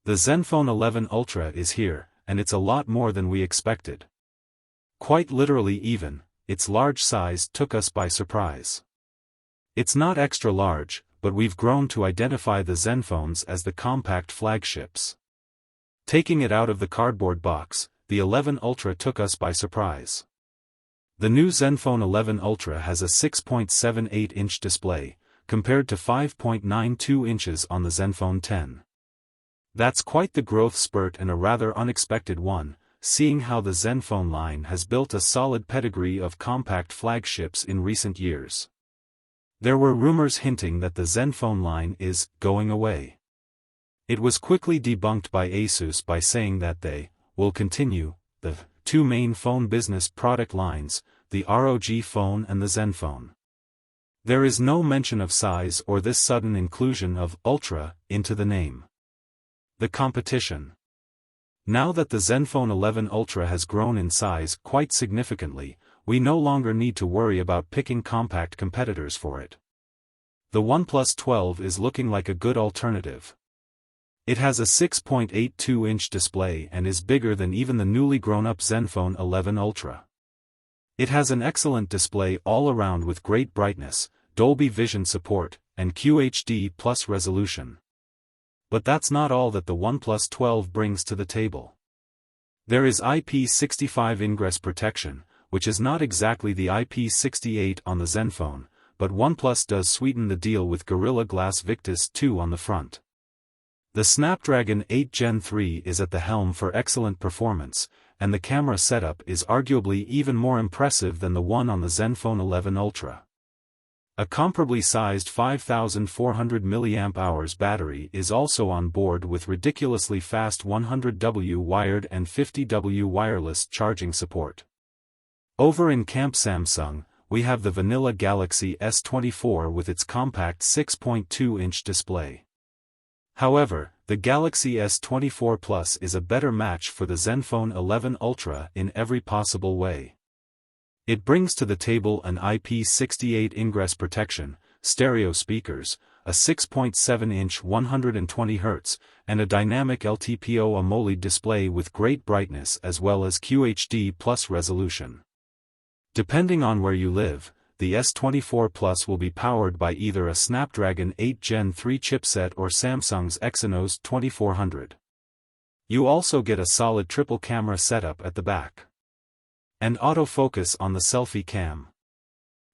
The Zenfone 11 Ultra is here, and it's a lot more than we expected. Quite literally even, its large size took us by surprise. It's not extra large, but we've grown to identify the Zenfones as the compact flagships. Taking it out of the cardboard box, the 11 Ultra took us by surprise. The new Zenfone 11 Ultra has a 6.78-inch display, compared to 5.92 inches on the Zenfone 10. That's quite the growth spurt and a rather unexpected one, seeing how the Zenfone line has built a solid pedigree of compact flagships in recent years. There were rumors hinting that the Zenfone line is going away. It was quickly debunked by Asus by saying that they will continue the two main phone business product lines, the ROG Phone and the Zenfone. There is no mention of size or this sudden inclusion of Ultra into the name. The competition. Now that the Zenfone 11 Ultra has grown in size quite significantly, we no longer need to worry about picking compact competitors for it. The OnePlus 12 is looking like a good alternative. It has a 6.82-inch display and is bigger than even the newly grown-up Zenfone 11 Ultra. It has an excellent display all around with great brightness, Dolby Vision support, and QHD+ resolution. But that's not all that the OnePlus 12 brings to the table. There is IP65 ingress protection, which is not exactly the IP68 on the Zenfone, but OnePlus does sweeten the deal with Gorilla Glass Victus 2 on the front. The Snapdragon 8 Gen 3 is at the helm for excellent performance, and the camera setup is arguably even more impressive than the one on the Zenfone 11 Ultra. A comparably sized 5400 mAh battery is also on board with ridiculously fast 100W wired and 50W wireless charging support. Over in Camp Samsung, we have the vanilla Galaxy S24 with its compact 6.2-inch display. However, the Galaxy S24 Plus is a better match for the Zenfone 11 Ultra in every possible way. It brings to the table an IP68 ingress protection, stereo speakers, a 6.7-inch 120Hz, and a dynamic LTPO AMOLED display with great brightness as well as QHD+ resolution. Depending on where you live, the S24 Plus will be powered by either a Snapdragon 8 Gen 3 chipset or Samsung's Exynos 2400. You also get a solid triple camera setup at the back. And autofocus on the selfie cam.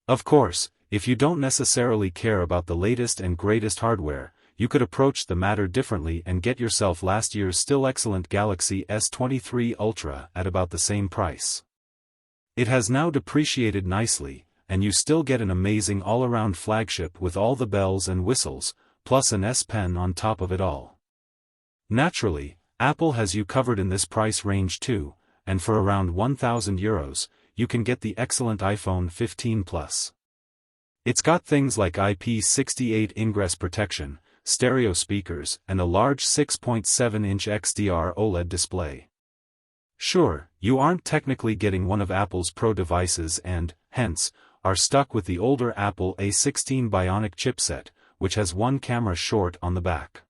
Of course, if you don't necessarily care about the latest and greatest hardware, you could approach the matter differently and get yourself last year's still excellent Galaxy S23 Ultra at about the same price. It has now depreciated nicely, and you still get an amazing all-around flagship with all the bells and whistles, plus an S Pen on top of it all. Naturally, Apple has you covered in this price range too, and for around €1,000, you can get the excellent iPhone 15 Plus. It's got things like IP68 ingress protection, stereo speakers, and a large 6.7-inch XDR OLED display. Sure, you aren't technically getting one of Apple's Pro devices and, hence, are stuck with the older Apple A16 Bionic chipset, which has one camera short on the back.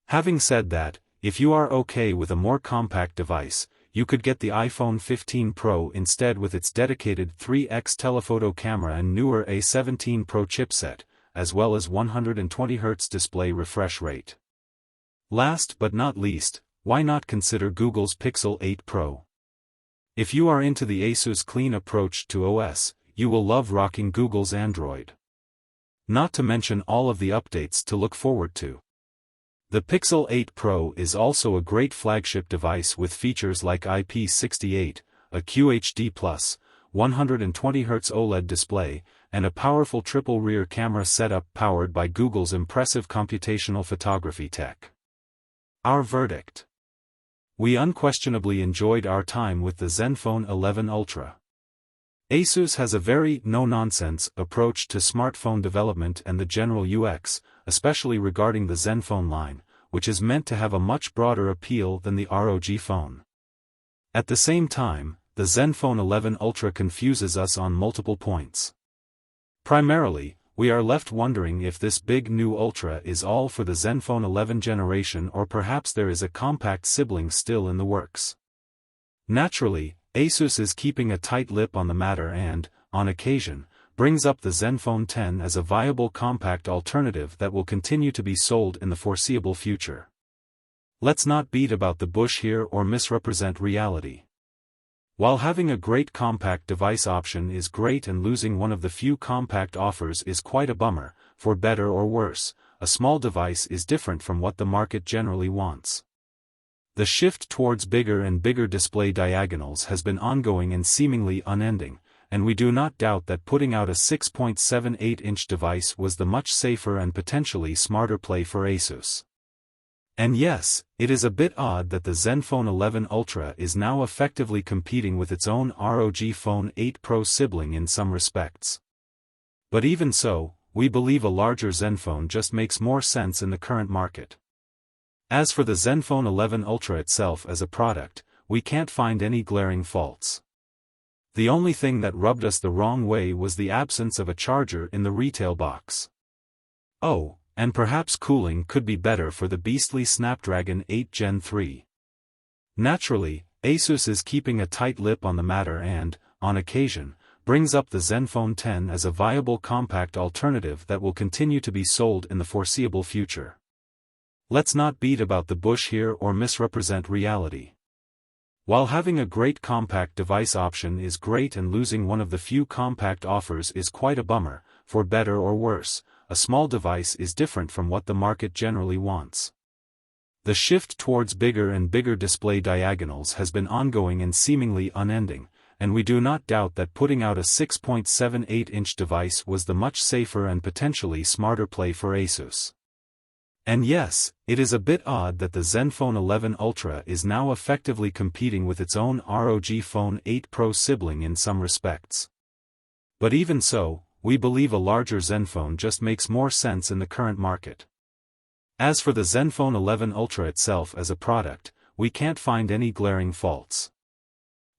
Having said that, if you are okay with a more compact device, you could get the iPhone 15 Pro instead with its dedicated 3x telephoto camera and newer A17 Pro chipset, as well as 120Hz display refresh rate. Last but not least, why not consider Google's Pixel 8 Pro? If you are into the Asus clean approach to OS, you will love rocking Google's Android. Not to mention all of the updates to look forward to. The Pixel 8 Pro is also a great flagship device with features like IP68, a QHD+, 120Hz OLED display, and a powerful triple rear camera setup powered by Google's impressive computational photography tech. Our verdict. We unquestionably enjoyed our time with the Zenfone 11 Ultra. Asus has a very no-nonsense approach to smartphone development and the general UX, especially regarding the Zenfone line, which is meant to have a much broader appeal than the ROG phone. At the same time, the Zenfone 11 Ultra confuses us on multiple points. Primarily, we are left wondering if this big new Ultra is all for the Zenfone 11 generation, or perhaps there is a compact sibling still in the works. Naturally, Asus is keeping a tight lip on the matter and, on occasion, brings up the Zenfone 10 as a viable compact alternative that will continue to be sold in the foreseeable future. Let's not beat about the bush here or misrepresent reality. While having a great compact device option is great, and losing one of the few compact offers is quite a bummer, for better or worse, a small device is different from what the market generally wants. The shift towards bigger and bigger display diagonals has been ongoing and seemingly unending, and we do not doubt that putting out a 6.78-inch device was the much safer and potentially smarter play for Asus. And yes, it is a bit odd that the Zenfone 11 Ultra is now effectively competing with its own ROG Phone 8 Pro sibling in some respects. But even so, we believe a larger Zenfone just makes more sense in the current market. As for the Zenfone 11 Ultra itself as a product, we can't find any glaring faults. The only thing that rubbed us the wrong way was the absence of a charger in the retail box. Oh, and perhaps cooling could be better for the beastly Snapdragon 8 Gen 3. Naturally, Asus is keeping a tight lip on the matter and, on occasion, brings up the Zenfone 10 as a viable compact alternative that will continue to be sold in the foreseeable future. Let's not beat about the bush here or misrepresent reality. While having a great compact device option is great, and losing one of the few compact offers is quite a bummer, for better or worse, a small device is different from what the market generally wants. The shift towards bigger and bigger display diagonals has been ongoing and seemingly unending, and we do not doubt that putting out a 6.78-inch device was the much safer and potentially smarter play for Asus. And yes, it is a bit odd that the Zenfone 11 Ultra is now effectively competing with its own ROG Phone 8 Pro sibling in some respects. But even so, we believe a larger Zenfone just makes more sense in the current market. As for the Zenfone 11 Ultra itself as a product, we can't find any glaring faults.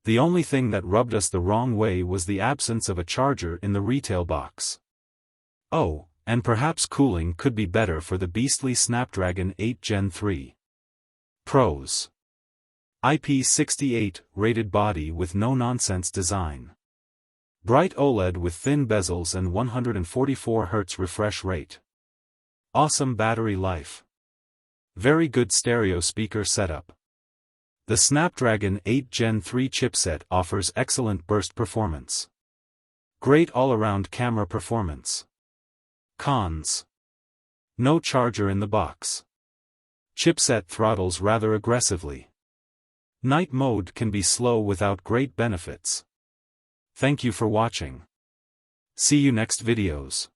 The only thing that rubbed us the wrong way was the absence of a charger in the retail box. Oh, and perhaps cooling could be better for the beastly Snapdragon 8 Gen 3. Pros: IP68 rated body with no-nonsense design. Bright OLED with thin bezels and 144 Hz refresh rate. Awesome battery life. Very good stereo speaker setup. The Snapdragon 8 Gen 3 chipset offers excellent burst performance. Great all-around camera performance. Cons: no charger in the box. Chipset throttles rather aggressively. Night mode can be slow without great benefits. Thank you for watching. See you next videos.